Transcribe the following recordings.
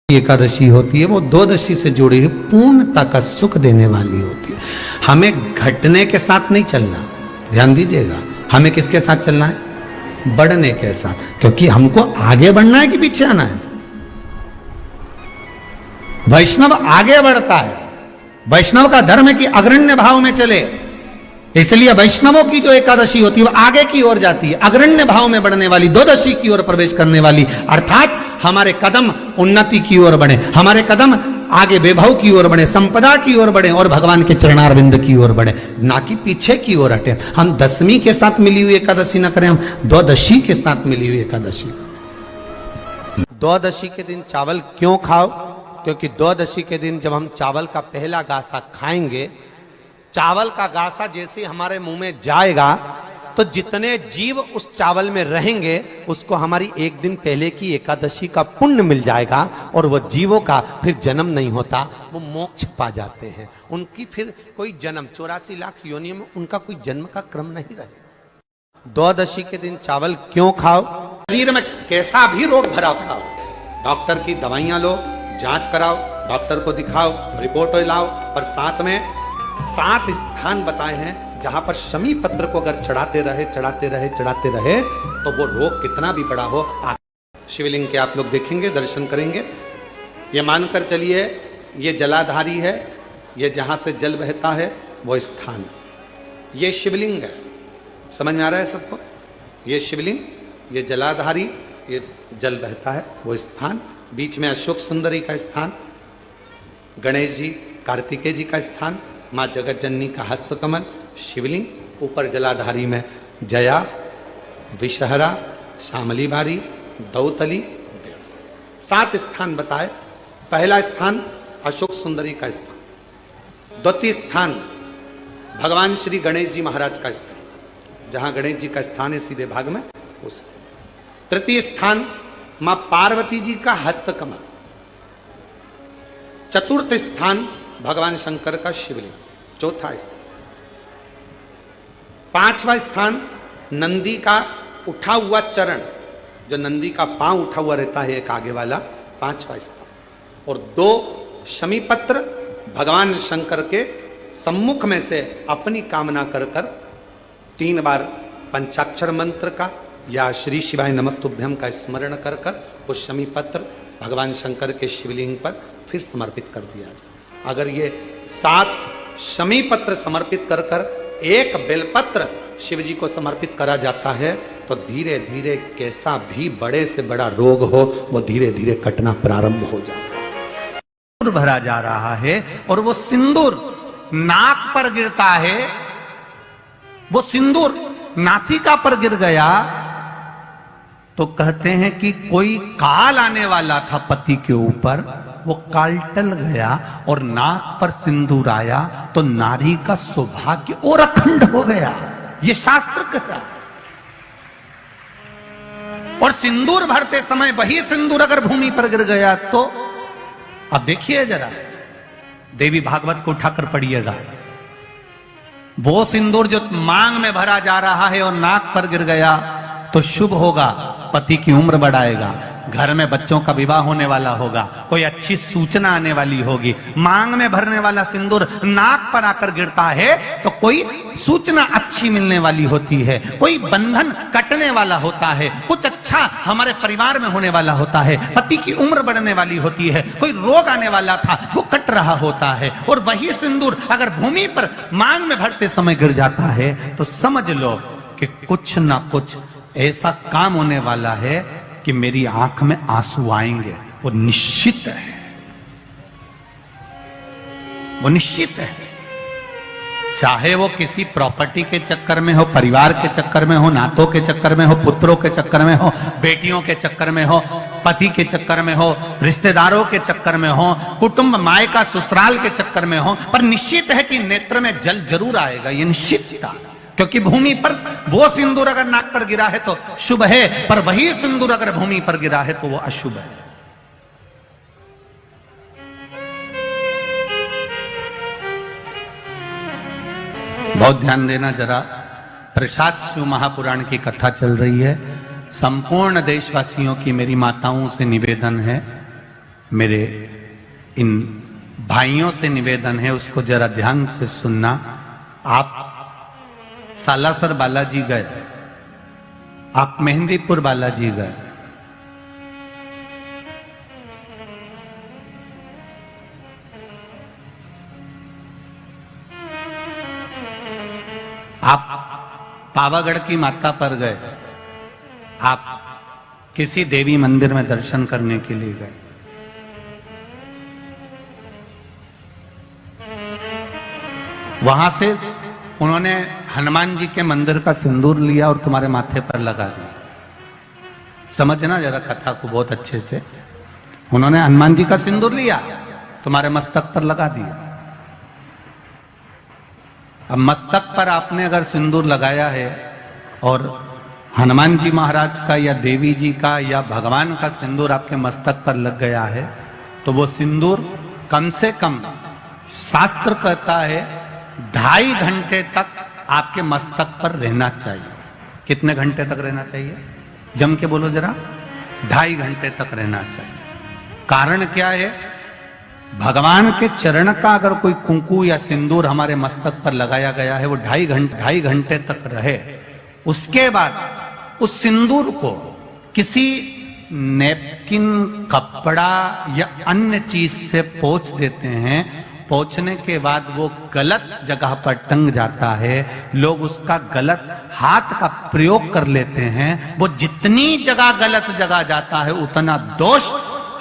एकादशी होती है वो द्वादशी से जुड़ी हुई पूर्णता का सुख देने वाली होती है। हमें घटने के साथ नहीं चलना, ध्यान दीजिएगा। हमें किसके साथ चलना है? बढ़ने के साथ, क्योंकि हमको आगे बढ़ना है कि पीछे आना है। वैष्णव आगे बढ़ता है, वैष्णव का धर्म है कि अग्रण्य भाव में चले, इसलिए वैष्णवों की जो एकादशी होती है वो आगे की ओर जाती है, अग्रण्य भाव में बढ़ने वाली, द्वादशी की ओर प्रवेश करने वाली, अर्थात हमारे कदम उन्नति की ओर बढ़े, हमारे कदम आगे वैभव की ओर बढ़े, संपदा की ओर बढ़े और भगवान के चरणारविंद की ओर बढ़े, ना कि पीछे की ओर हटे। हम दसवीं के साथ मिली हुई एकादशी ना करें, हम द्वादशी के साथ मिली हुई एकादशी। द्वादशी के दिन चावल क्यों खाओ? क्योंकि द्वादशी के दिन जब हम चावल का पहला गासा खाएंगे, चावल का गासा जैसे हमारे मुंह में जाएगा तो जितने जीव उस चावल में रहेंगे उसको हमारी एक दिन पहले की एकादशी का पुण्य मिल जाएगा और वो जीवों का फिर जन्म नहीं होता, वो मोक्ष पा जाते हैं। उनकी फिर कोई जन्म 84 लाख योनियों में उनका कोई जन्म का क्रम नहीं रहे। द्वादशी के दिन चावल क्यों खाओ? शरीर में कैसा भी रोग भरा खाओ, डॉक्टर की दवाइयां लो, जांच कराओ, डॉक्टर को दिखाओ, रिपोर्ट लाओ, पर साथ में 7 स्थान बताए हैं जहां पर शमी पत्र को अगर चढ़ाते रहे तो वो रोग कितना भी बड़ा हो। शिवलिंग के आप लोग देखेंगे, दर्शन करेंगे। ये मानकर चलिए ये जलाधारी है, ये जहां से जल बहता है वो स्थान, ये शिवलिंग है। समझ में आ रहा है सबको? ये शिवलिंग, ये जलाधारी, ये जल बहता है वो स्थान, बीच में अशोक सुंदरी का स्थान, गणेश जी कार्तिकेय जी का स्थान, माँ जगत जननी का हस्तकमल, शिवलिंग, ऊपर जलाधारी में जया, विषहरा, श्यामली बारी, दौतली, 7 स्थान बताए। पहला स्थान अशोक सुंदरी का स्थान, द्वितीय स्थान भगवान श्री गणेश जी महाराज का स्थान, जहां गणेश जी का स्थान है सीधे भाग में उस। तृतीय स्थान मां पार्वती जी का हस्तकमल। चतुर्थ स्थान भगवान शंकर का शिवलिंग, चौथा स्थान। 5वां स्थान नंदी का उठा हुआ चरण, जो नंदी का पांव उठा हुआ रहता है एक आगे वाला, 5वां स्थान। और 2 शमी पत्र भगवान शंकर के सम्मुख में से अपनी कामना कर 3 बार पंचाक्षर मंत्र का या श्री शिवाय नमस्तुभ्यम का स्मरण कर वो शमी पत्र भगवान शंकर के शिवलिंग पर फिर समर्पित कर दिया जाए। अगर ये 7 शमी पत्र समर्पित कर एक बेलपत्र शिव जी को समर्पित करा जाता है तो धीरे धीरे कैसा भी बड़े से बड़ा रोग हो वो धीरे धीरे कटना प्रारंभ हो जाता है। सिंदूर भरा जा रहा है और वो सिंदूर नाक पर गिरता है, वो सिंदूर नासिका पर गिर गया तो कहते हैं कि कोई काल आने वाला था पति के ऊपर, वो काल टल गया और नाक पर सिंदूर आया तो नारी का सौभाग्य और अखंड हो गया, ये शास्त्र कहता। और सिंदूर भरते समय वही सिंदूर अगर भूमि पर गिर गया तो अब देखिए जरा, देवी भागवत को उठाकर पढ़िएगा, वो सिंदूर जो मांग में भरा जा रहा है और नाक पर गिर गया तो शुभ होगा, पति की उम्र बढ़ाएगा, घर में बच्चों का विवाह होने वाला होगा, कोई अच्छी सूचना आने वाली होगी। मांग में भरने वाला सिंदूर नाक पर आकर गिरता है तो कोई सूचना अच्छी मिलने वाली होती है, कोई बंधन कटने वाला होता है, कुछ अच्छा हमारे परिवार में होने वाला होता है, पति की उम्र बढ़ने वाली होती है, कोई रोग आने वाला था वो कट रहा होता है। और वही सिंदूर अगर भूमि पर मांग में भरते समय गिर जाता है तो समझ लो कि कुछ ना कुछ ऐसा काम होने वाला है कि मेरी आंख में आंसू आएंगे, वो निश्चित है, वो निश्चित है। चाहे वो किसी प्रॉपर्टी के चक्कर में हो, परिवार के चक्कर में हो, नातों के चक्कर में हो, पुत्रों के चक्कर में हो, बेटियों के चक्कर में हो, पति के चक्कर में हो, रिश्तेदारों के चक्कर में हो, कुटुंब मायका ससुराल के चक्कर में हो, पर निश्चित है कि नेत्र में जल जरूर आएगा, ये निश्चित था। क्योंकि भूमि पर वो सिंदूर अगर नाक पर गिरा है तो शुभ है, पर वही सिंदूर अगर भूमि पर गिरा है तो वो अशुभ है। बहुत ध्यान देना जरा, प्रसाद शिव महापुराण की कथा चल रही है। संपूर्ण देशवासियों की मेरी माताओं से निवेदन है मेरे इन भाइयों से निवेदन है, उसको जरा ध्यान से सुनना। आप सालासर बालाजी गए, आप मेहंदीपुर बालाजी गए, आप पावागढ़ की माता पर गए, आप किसी देवी मंदिर में दर्शन करने के लिए गए, वहां से उन्होंने हनुमान जी के मंदिर का सिंदूर लिया और तुम्हारे माथे पर लगा दिया। समझना जरा कथा को बहुत अच्छे से। उन्होंने हनुमान जी का सिंदूर लिया, तुम्हारे मस्तक पर लगा दिया। अब मस्तक पर आपने अगर सिंदूर लगाया है और हनुमान जी महाराज का या देवी जी का या भगवान का सिंदूर आपके मस्तक पर लग गया है, तो वो सिंदूर कम से कम शास्त्र कहता है 2.5 घंटे तक आपके मस्तक पर रहना चाहिए। कितने घंटे तक रहना चाहिए? जम के बोलो जरा। 2.5 घंटे तक रहना चाहिए। कारण क्या है? भगवान के चरण का अगर कोई कुंकू या सिंदूर हमारे मस्तक पर लगाया गया है, वो 2.5 घंटे तक रहे, उसके बाद उस सिंदूर को किसी नैपकिन, कपड़ा या अन्य चीज से पोंछ देते हैं। पोंछने के बाद वो गलत जगह पर टंग जाता है, लोग उसका गलत हाथ का प्रयोग कर लेते हैं। वो जितनी जगह गलत जगह जाता है उतना दोष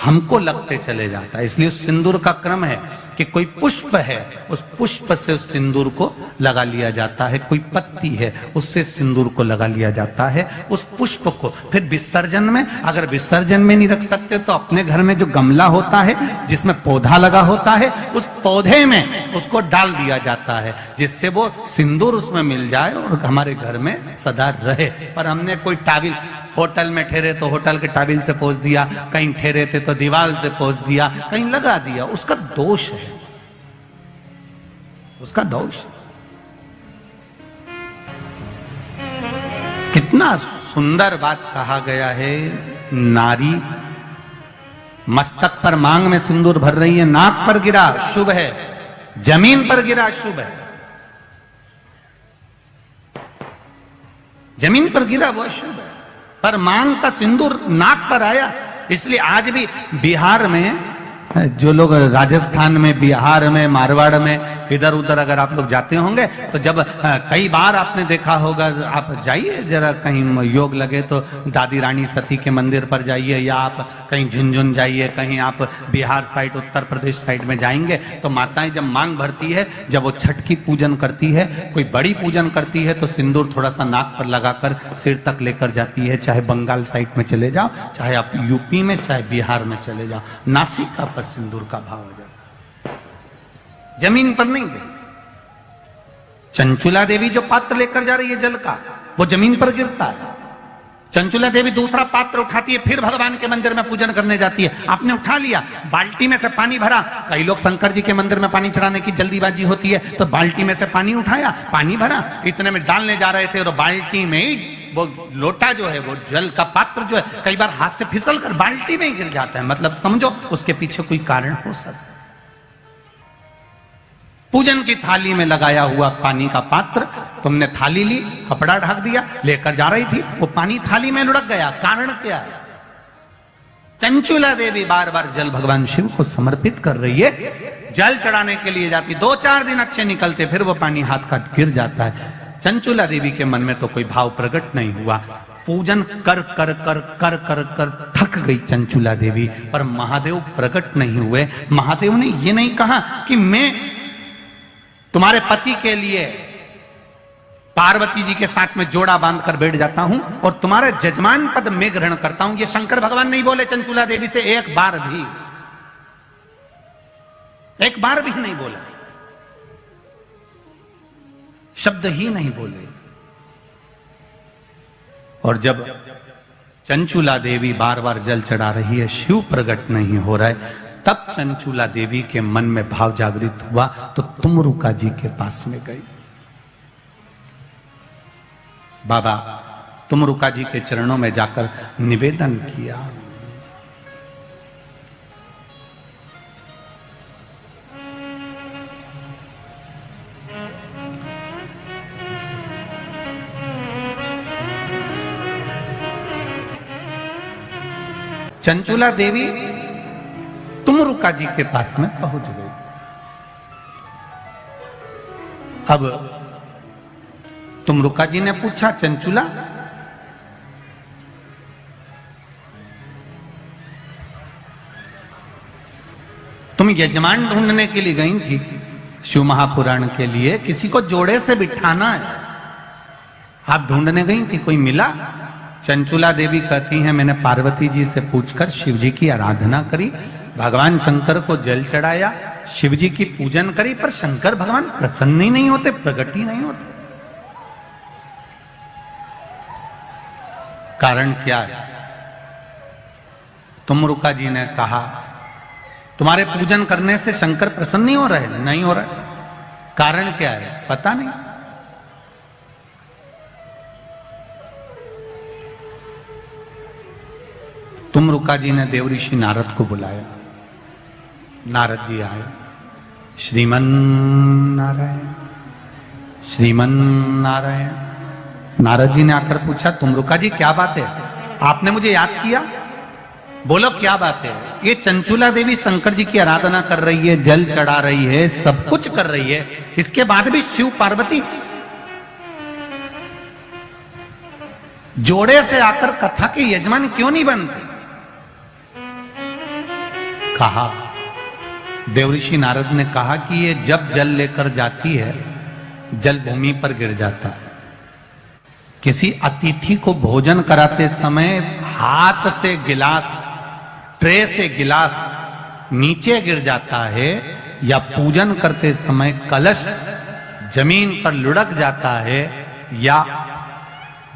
हमको लगते चले जाता है। इसलिए उस सिंदूर का क्रम है कि कोई पुष्प है, उस पुष्प से उस सिंदूर को लगा लिया जाता है, कोई पत्ती है उससे सिंदूर को लगा लिया जाता है, उस पुष्प को फिर विसर्जन में, अगर विसर्जन में नहीं रख सकते तो अपने घर में जो गमला होता है जिसमें पौधा लगा होता है, उस पौधे में उसको डाल दिया जाता है, जिससे वो सिंदूर उसमें मिल जाए और हमारे घर में सदा रहे। पर हमने कोई टाविल, होटल में ठहरे तो होटल के टाविल से पोंछ दिया, कहीं ठहरे थे तो दीवार से पोंछ दिया, कहीं लगा दिया, उसका दोष है, उसका दोष। कितना सुंदर बात कहा गया है। नारी मस्तक पर मांग में सिंदूर भर रही है, नाक पर गिरा शुभ है, जमीन पर गिरा शुभ है। जमीन पर गिरा वो शुभ है, पर मांग का सिंदूर नाक पर आया। इसलिए आज भी बिहार में, जो लोग राजस्थान में, बिहार में, मारवाड़ में इधर उधर अगर आप लोग जाते होंगे तो जब कई बार आपने देखा होगा, आप जाइए जरा कहीं योग लगे तो दादी रानी सती के मंदिर पर जाइए, या आप कहीं झुंझुन जाइए, कहीं आप बिहार साइड, उत्तर प्रदेश साइड में जाएंगे तो माताएं जब मांग भरती है, जब वो छठ की पूजन करती है, कोई बड़ी पूजन करती है, तो सिंदूर थोड़ा सा नाक पर लगाकर सिर तक लेकर जाती है। चाहे बंगाल साइड में चले जाओ, चाहे आप यूपी में, चाहे बिहार में चले जाओ, नासिका पर सिंदूर का भाव हो जाता, जमीन पर नहीं गई। चंचुला देवी जो पात्र लेकर जा रही है जल का, वो जमीन पर गिरता है। चंचुला देवी दूसरा पात्र उठाती है, फिर भगवान के मंदिर में पूजन करने जाती है। आपने उठा लिया, बाल्टी में से पानी भरा। कई लोग शंकर जी के मंदिर में पानी चढ़ाने की जल्दीबाजी होती है, तो बाल्टी में से पानी उठाया, पानी भरा, इतने में डालने जा रहे थे और बाल्टी में वो लोटा जो है, वो जल का पात्र जो है, कई बार हाथ से फिसल कर बाल्टी में गिर जाता है। मतलब समझो उसके पीछे कोई कारण हो सकता है। पूजन की थाली में लगाया हुआ पानी का पात्र, तुमने थाली ली, कपड़ा ढक दिया, लेकर जा रही थी, वो पानी थाली में लुढ़क गया। कारण क्या है? चंचुला देवी बार बार जल भगवान शिव को समर्पित कर रही है, जल चढ़ाने के लिए जाती, 2-4 दिन अच्छे निकलते, फिर वो पानी हाथ का गिर जाता है। चंचुला देवी के मन में तो कोई भाव प्रकट नहीं हुआ। पूजन कर कर कर कर कर कर थक गई चंचुला देवी, पर महादेव प्रकट नहीं हुए। महादेव ने ये नहीं कहा कि मैं तुम्हारे पति के लिए पार्वती जी के साथ में जोड़ा बांधकर बैठ जाता हूं और तुम्हारा जजमान पद मैं ग्रहण करता हूं। ये शंकर भगवान नहीं बोले चंचुला देवी से, एक बार भी नहीं बोला, शब्द ही नहीं बोले। और जब चंचुला देवी बार बार जल चढ़ा रही है, शिव प्रकट नहीं हो रहा है, तब चंचुला देवी के मन में भाव जागृत हुआ, तो तुमरुका जी के पास में गई। बाबा तुमरुका जी के चरणों में जाकर निवेदन किया, चंचुला देवी तुमरुका जी के पास में पहुंच गई। अब तुमरुका जी ने पूछा, चंचुला तुम यजमान ढूंढने के लिए गई थी शिव महापुराण के लिए, किसी को जोड़े से बिठाना है, आप ढूंढने गई थी, कोई मिला? चंचुला देवी कहती हैं, मैंने पार्वती जी से पूछकर शिव जी की आराधना करी, भगवान शंकर को जल चढ़ाया, शिव जी की पूजन करी, पर शंकर भगवान प्रसन्न ही नहीं होते, प्रकट ही नहीं होते। कारण क्या है? तुमरुका जी ने कहा, तुम्हारे पूजन करने से शंकर प्रसन्न नहीं हो रहे? नहीं हो रहे। कारण क्या है? पता नहीं। तुमरुका जी ने देव ऋषि नारद को बुलाया। नारद जी आए। श्रीमन नारायण, श्रीमन नारायण। नारद जी ने आकर पूछा, तुमरुका जी क्या बात है, आपने मुझे याद किया, बोलो क्या बात है? ये चंचुला देवी शंकर जी की आराधना कर रही है, जल चढ़ा रही है, सब कुछ कर रही है, इसके बाद भी शिव पार्वती जोड़े से आकर कथा के यजमान क्यों नहीं बनते? कहा, देवऋषि नारद ने कहा कि ये जब जल लेकर जाती है, जल भूमि पर गिर जाता है। किसी अतिथि को भोजन कराते समय हाथ से गिलास, ट्रे से गिलास नीचे गिर जाता है, या पूजन करते समय कलश जमीन पर लुढ़क जाता है, या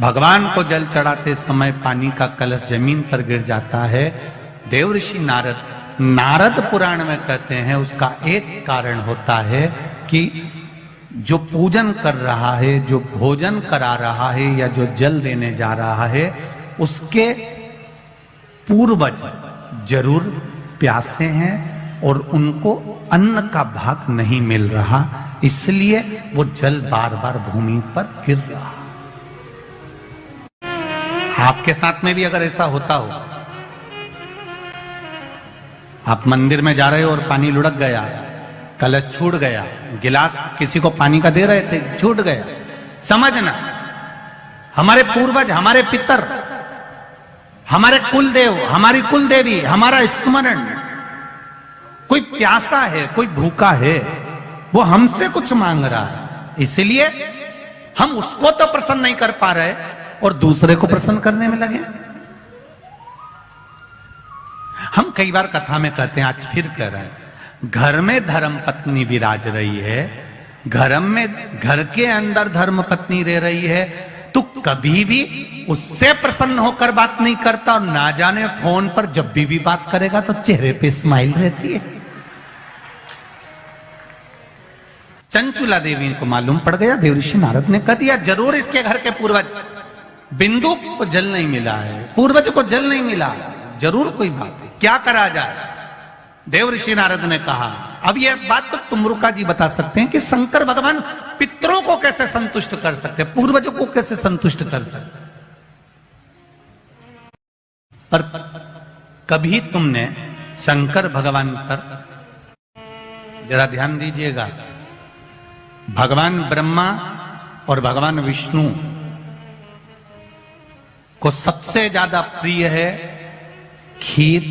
भगवान को जल चढ़ाते समय पानी का कलश जमीन पर गिर जाता है, देवऋषि नारद पुराण में कहते हैं उसका एक कारण होता है कि जो पूजन कर रहा है, जो भोजन करा रहा है, या जो जल देने जा रहा है, उसके पूर्वज जरूर प्यासे हैं और उनको अन्न का भाग नहीं मिल रहा, इसलिए वो जल बार बार भूमि पर गिर रहा। आपके साथ में भी अगर ऐसा होता हो, आप मंदिर में जा रहे हो और पानी लुढ़क गया, कलश छूट गया, गिलास किसी को पानी का दे रहे थे, छूट गया, समझना हमारे पूर्वज, हमारे पितर, हमारे कुलदेव, हमारी कुलदेवी, हमारा स्मरण, कोई प्यासा है, कोई भूखा है, वो हमसे कुछ मांग रहा है, इसलिए हम उसको तो प्रसन्न नहीं कर पा रहे और दूसरे को प्रसन्न करने में लगे। हम कई बार कथा में कहते हैं, आज फिर कह रहे हैं, घर में धर्म पत्नी विराज रही है, घर के अंदर धर्म पत्नी रह रही है, तो कभी भी उससे प्रसन्न होकर बात नहीं करता, और ना जाने फोन पर जब भी बात करेगा तो चेहरे पे स्माइल रहती है। चंचुला देवी को मालूम पड़ गया, देवऋषि नारद ने कह दिया, जरूर इसके घर के पूर्वज, बिंदु को जल नहीं मिला है, पूर्वज को जल नहीं मिला, जरूर कोई बात है, क्या करा जाए? देवऋषि नारद ने कहा, अब यह बात तो तुमरुका जी बता सकते हैं कि शंकर भगवान पितरों को कैसे संतुष्ट कर सकते, पूर्वजों को कैसे संतुष्ट कर सकते। पर कभी तुमने शंकर भगवान पर जरा ध्यान दीजिएगा, भगवान ब्रह्मा और भगवान विष्णु को सबसे ज्यादा प्रिय है खीर,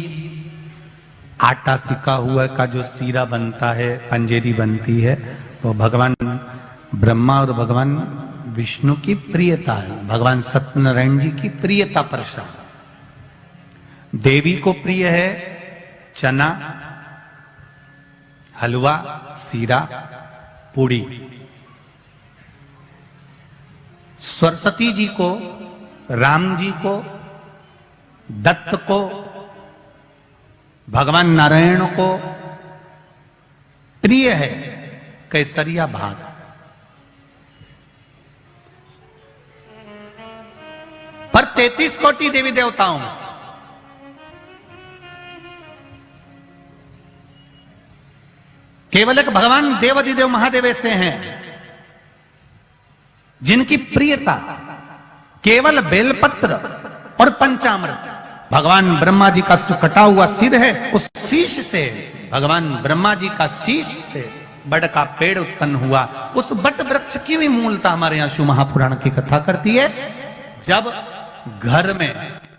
आटा सिका हुआ का जो सीरा बनता है, पंजेरी बनती है, वो भगवान ब्रह्मा और भगवान विष्णु की प्रियता है, भगवान सत्यनारायण जी की प्रियता प्रसाद। देवी को प्रिय है चना, हलवा, सीरा, पूड़ी। सरस्वती जी को, राम जी को, दत्त को, भगवान नारायण को प्रिय है केसरिया भात। पर 33 कोटि देवी देवताओं में केवल एक भगवान देवाधिदेव महादेव ऐसे हैं जिनकी प्रियता केवल बेलपत्र और पंचामृत भगवान ब्रह्मा जी का जो कटा हुआ सिर है, उस शीश से, भगवान ब्रह्मा जी का शीश से बड़ का पेड़ उत्पन्न हुआ। उस बट वृक्ष की भी मूलता हमारे यहाँ शिव महापुराण की कथा करती है। जब घर में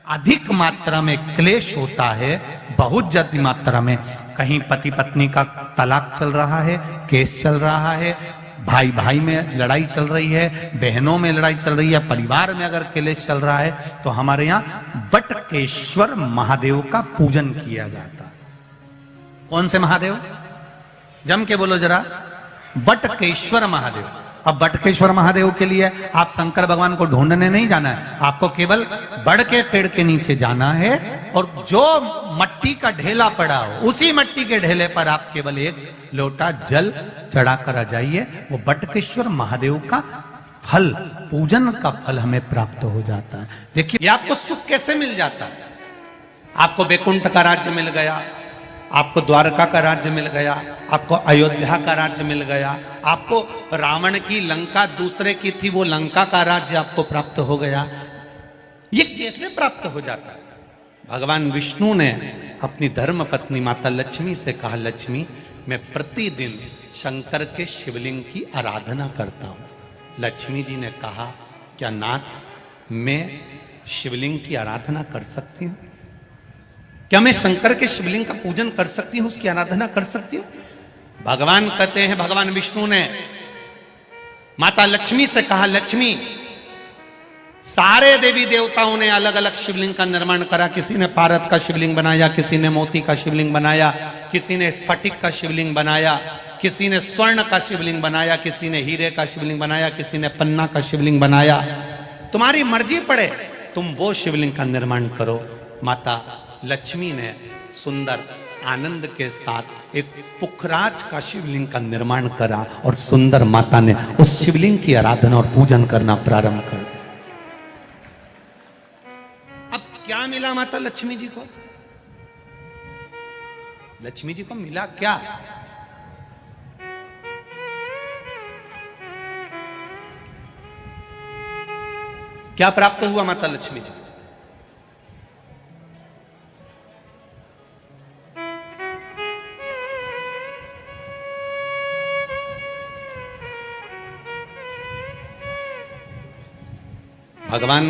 अधिक मात्रा में क्लेश होता है, बहुत ज्यादा मात्रा में, कहीं पति पत्नी का तलाक चल रहा है, केस चल रहा है, भाई भाई में लड़ाई चल रही है, बहनों में लड़ाई चल रही है, परिवार में अगर क्लेश चल रहा है, तो हमारे यहाँ बटकेश्वर महादेव का पूजन किया जाता है। कौन से महादेव? जम के बोलो जरा, बटकेश्वर महादेव। अब बटकेश्वर महादेव के लिए आप शंकर भगवान को ढूंढने नहीं जाना है, आपको केवल बड़ के पेड़ के नीचे जाना है और जो मट्टी का ढेला पड़ा हो, उसी मट्टी के ढेले पर आप केवल एक लोटा जल चढ़ाकर आ जाइए। वो बटकेश्वर महादेव का फल, पूजन का फल हमें प्राप्त हो जाता है। देखिए, ये आपको सुख कैसे मिल जाता है। आपको बैकुंठ का राज्य मिल गया, आपको द्वारका का राज्य मिल गया, आपको अयोध्या का राज्य मिल गया, आपको रावण की लंका दूसरे की थी वो लंका का राज्य आपको प्राप्त हो गया। ये कैसे प्राप्त हो जाता है? भगवान विष्णु ने अपनी धर्म पत्नी माता लक्ष्मी से कहा, लक्ष्मी मैं प्रतिदिन शंकर के शिवलिंग की आराधना करता हूं। लक्ष्मी जी ने कहा, क्या नाथ मैं शिवलिंग की आराधना कर सकती हूं? क्या मैं शंकर के शिवलिंग का पूजन कर सकती हूं, उसकी आराधना कर सकती हूं? भगवान कहते हैं, भगवान विष्णु ने माता लक्ष्मी से कहा, लक्ष्मी सारे देवी देवताओं ने अलग अलग शिवलिंग का निर्माण करा। किसी ने पारद का शिवलिंग बनाया, किसी ने मोती का शिवलिंग बनाया, किसी ने स्फटिक का शिवलिंग बनाया, किसी ने स्वर्ण का शिवलिंग बनाया, किसी ने हीरे का शिवलिंग बनाया, किसी ने पन्ना का शिवलिंग बनाया। तुम्हारी मर्जी पड़े, तुम वो शिवलिंग का निर्माण करो। माता लक्ष्मी ने सुंदर आनंद के साथ एक पुखराज का शिवलिंग का निर्माण करा और सुंदर माता ने उस शिवलिंग की आराधना और पूजन करना प्रारंभ कर दिया। अब क्या मिला माता लक्ष्मी जी को? लक्ष्मी जी को मिला क्या? क्या प्राप्त हुआ माता लक्ष्मी जी? भगवान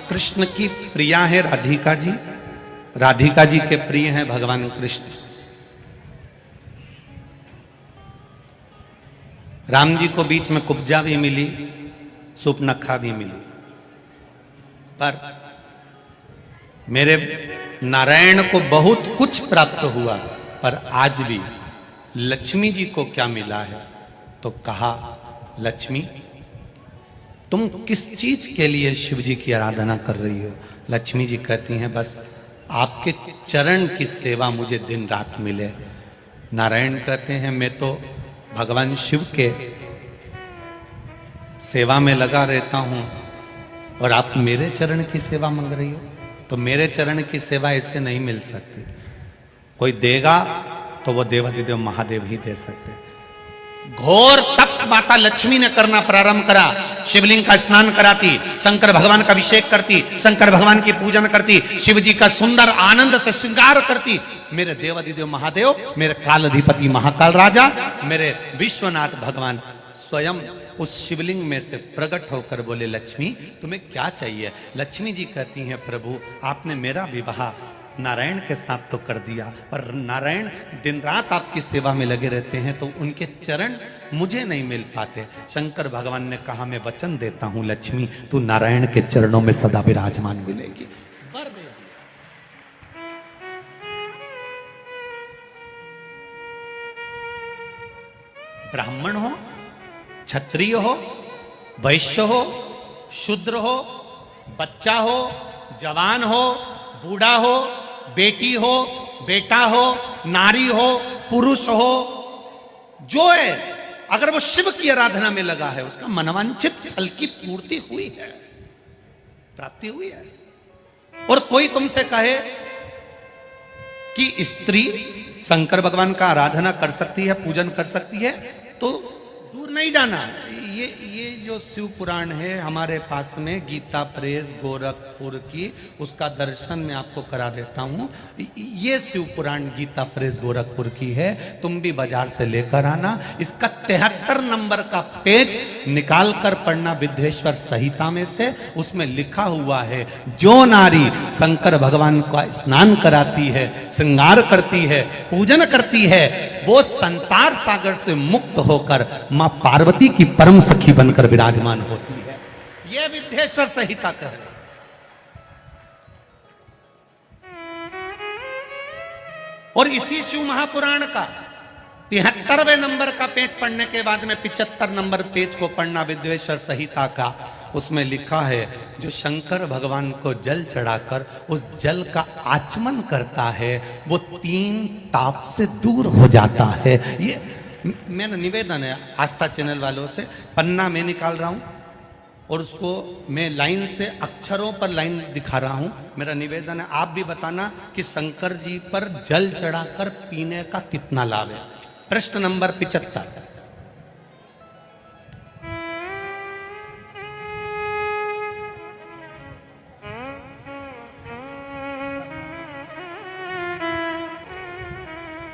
कृष्ण की प्रिया है राधिका जी, राधिका जी के प्रिय हैं भगवान कृष्ण। राम जी को बीच में कुब्जा भी मिली, सुपनखा भी मिली, पर मेरे नारायण को बहुत कुछ प्राप्त हुआ, पर आज भी लक्ष्मी जी को क्या मिला है? तो कहा, लक्ष्मी तुम किस चीज के लिए शिव जी की आराधना कर रही हो? लक्ष्मी जी कहती हैं, बस आपके चरण की सेवा मुझे दिन रात मिले। नारायण कहते हैं, मैं तो भगवान शिव के सेवा में लगा रहता हूं और आप मेरे चरण की सेवा मांग रही हो? तो मेरे चरण की सेवा इससे नहीं मिल सकती। कोई देगा तो वो देवाधिदेव महादेव ही दे सकते। घोर तप माता लक्ष्मी ने करना प्रारंभ करा। शिवलिंग का स्नान कराती, शंकर भगवान का अभिषेक करती, शंकर भगवान की पूजन करती, शिव जी का सुंदर आनंद से श्रृंगार करती। मेरे देवाधिदेव महादेव, मेरे काल अधिपति महाकाल राजा, मेरे विश्वनाथ भगवान स्वयं उस शिवलिंग में से प्रकट होकर बोले, लक्ष्मी तुम्हें क्या चाहिए? लक्ष्मी जी कहती हैं, प्रभु आपने मेरा विवाह नारायण के साथ तो कर दिया, पर नारायण दिन रात आपकी सेवा में लगे रहते हैं, तो उनके चरण मुझे नहीं मिल पाते। शंकर भगवान ने कहा, मैं वचन देता हूं लक्ष्मी, तू नारायण के चरणों में सदा विराजमान मिलेगी। ब्राह्मण हो, क्षत्रिय हो, वैश्य हो, शूद्र हो, बच्चा हो, जवान हो, बूढ़ा हो, बेटी हो, बेटा हो, नारी हो, पुरुष हो, जो है अगर वो शिव की आराधना में लगा है, उसका मनवांछित फल की पूर्ति हुई है, प्राप्ति हुई है। और कोई तुमसे कहे कि स्त्री शंकर भगवान का आराधना कर सकती है, पूजन कर सकती है, तो दूर नहीं जाना। ये जो शिव पुराण है हमारे पास में, गीता प्रेस गोरखपुर की, उसका दर्शन मैं आपको करा देता हूं। ये शिव पुराण गीता प्रेस गोरखपुर की है, तुम भी बाजार से लेकर आना। इसका 73 नंबर का पेज निकाल कर पढ़ना विद्येश्वर संहिता में से। उसमें लिखा हुआ है, जो नारी शंकर भगवान का स्नान कराती है, श्रृंगार करती है, पूजन करती है, वो संसार सागर से मुक्त होकर मां पार्वती की परम सखी बनकर विराजमान होती है। यह विद्येश्वर संहिता का है। और इसी शिव महापुराण का 73वें नंबर का पेज पढ़ने के बाद में 75 नंबर पेज को पढ़ना विद्येश्वर संहिता का। उसमें लिखा है, जो शंकर भगवान को जल चढ़ाकर उस जल का आचमन करता है, वो 3 ताप से दूर हो जाता है। ये मेरा निवेदन है आस्था चैनल वालों से। पन्ना मैं निकाल रहा हूं और उसको मैं लाइन से, अक्षरों पर लाइन दिखा रहा हूं। मेरा निवेदन है, आप भी बताना कि शंकर जी पर जल चढ़ाकर पीने का कितना लाभ है। प्रश्न नंबर 75।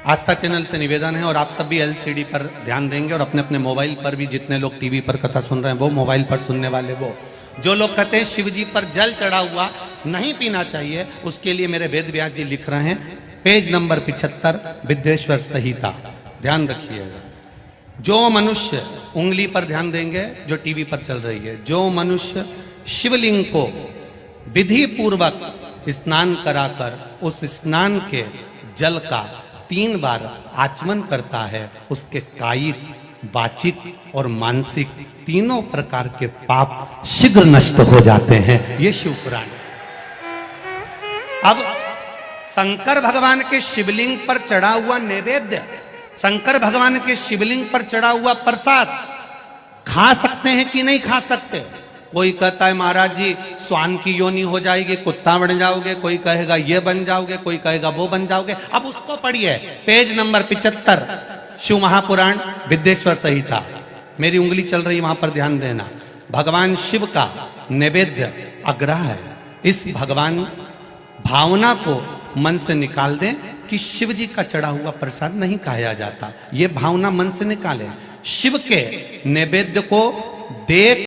आस्था चैनल से निवेदन है, और आप सब भी एलसीडी पर ध्यान देंगे, और अपने अपने मोबाइल पर भी, जितने लोग टीवी पर कथा सुन रहे हैं वो, मोबाइल पर सुनने वाले वो, जो लोग कहते हैं शिव जी पर जल चढ़ा हुआ नहीं पीना चाहिए, उसके लिए मेरे वेद व्यास जी लिख रहे हैं, पेज नंबर 75 विद्येश्वर संहिता। ध्यान रखिएगा, जो मनुष्य, उंगली पर ध्यान देंगे जो टीवी पर चल रही है, जो मनुष्य शिवलिंग को विधि पूर्वक स्नान कराकर उस स्नान के जल का 3 बार आचमन करता है, उसके कायिक, वाचिक और मानसिक तीनों प्रकार के पाप शीघ्र नष्ट हो जाते हैं। ये शिव पुराण। अब शंकर भगवान के शिवलिंग पर चढ़ा हुआ नैवेद्य, शंकर भगवान के शिवलिंग पर चढ़ा हुआ प्रसाद खा सकते हैं कि नहीं खा सकते? कोई कहता है महाराज जी स्वान की योनि हो जाएगी, कुत्ता बन जाओगे, कोई कहेगा ये बन जाओगे, कोई कहेगा वो बन जाओगे। अब उसको पढ़िए, पेज नंबर 75 शिव महापुराण विद्येश्वर संहिता। मेरी उंगली चल रही, वहां पर ध्यान देना। भगवान शिव का नैवेद्य अग्रह है। इस भगवान भावना को मन से निकाल दें कि शिव जी का चढ़ा हुआ प्रसाद नहीं खाया जाता। ये भावना मन से निकालें। शिव के नैवेद्य को देख